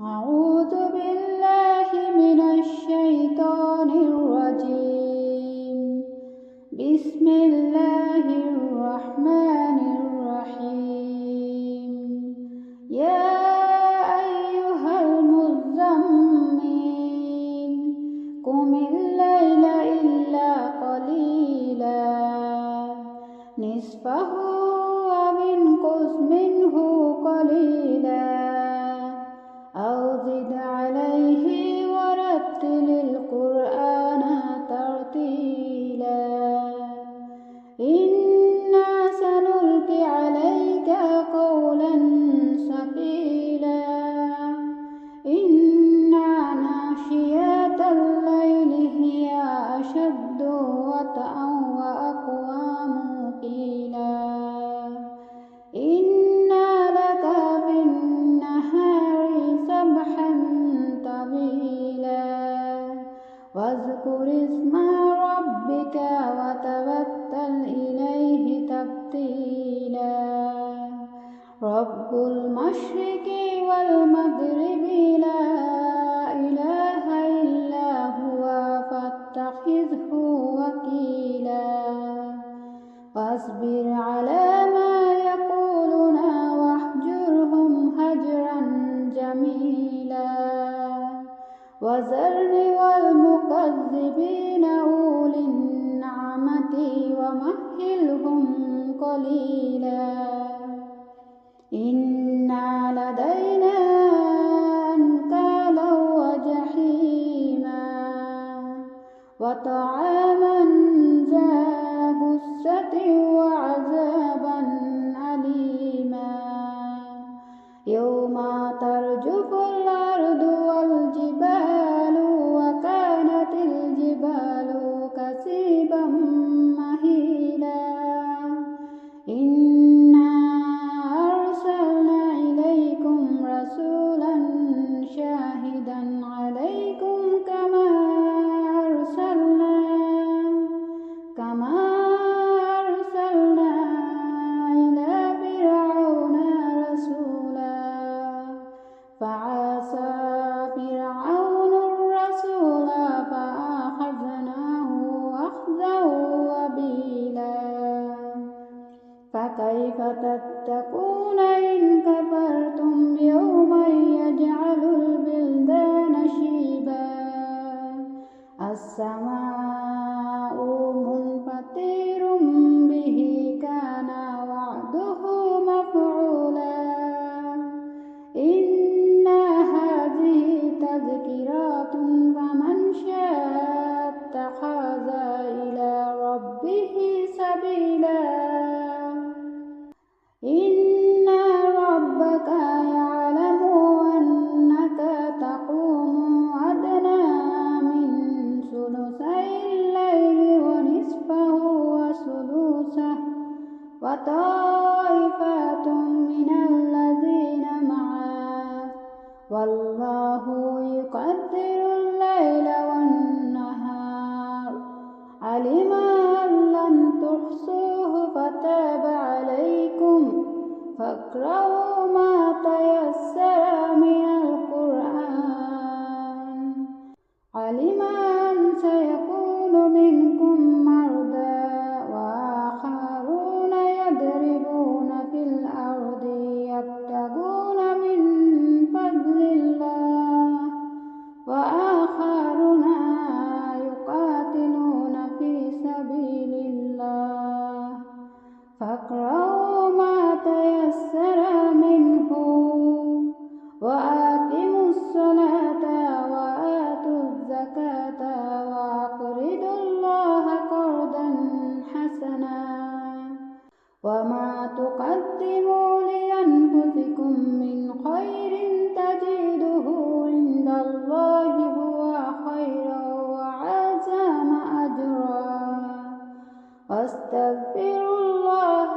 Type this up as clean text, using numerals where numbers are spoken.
أعوذ بالله من الشيطان الرجيم. بسم الله الرحمن الرحيم. يا أيها المزمل قم الليل إلا قليلا نصفه أو انقص منه قليلا أو زد عليه ورتل القرآن ترتيلا. إنا سنلقي عليك قولا ثقيلا. إن ناشئة الليل هي أشد وطئا وأقوم قيلا. إنا لك في النهار سبحا طويلا. واذكر اسم ربك وتبتل إليه تبتيلا. رب المشرق والمغرب لا إله إلا هو فاتخذه وكيلا. واصبر على ما يقولون واهجرهم هجرا جميلا. وذرني والمكذبين أولي النعمة ومهلهم قليلا. إن لدينا أنكالا وجحيما وطعاما ذا غصة وعذابا أليما. يوم ترجف الأرض والجبال وكانت الجبال كثيبا مهيلا. إنا أرسلنا إليكم رسولا شاهدا عليكم كما أرسلنا إلى فرعون رسولا. فعصى فرعون الرسول فأخذناه أخذا وبيلا. فكيف تتقون إن كفرتم يوما يجعل البلدان شيبا. السماء منفطر به كان وعده مفعولا. إن هذه تذكرة فمن شاء اتخذ إلى ربه سبيلا. إن ربك يعلم أنك تقوم أدنى من ثلثي الليل ونصفه وثلثه وطائفة من الذين معه والله يقدر الليل والنهار. علم أن لن تحصوه فتاب عليكم فاقرؤوا ما تيسر من القرآن. علم أن سيكون منكم مرضى وآخرون يضربون في الأرض يبتغون من فضل الله وآخرون يقاتلون في سبيل الله. فاقرؤوا ما تيسر منه وأقيموا الصلاة وآتوا الزكاة وأقرضوا الله قرضا حسنا. وما تقدموا لأنفسكم من خير تجدوه عند الله هو خيرا وأعظم أجرا. واستغفروا الله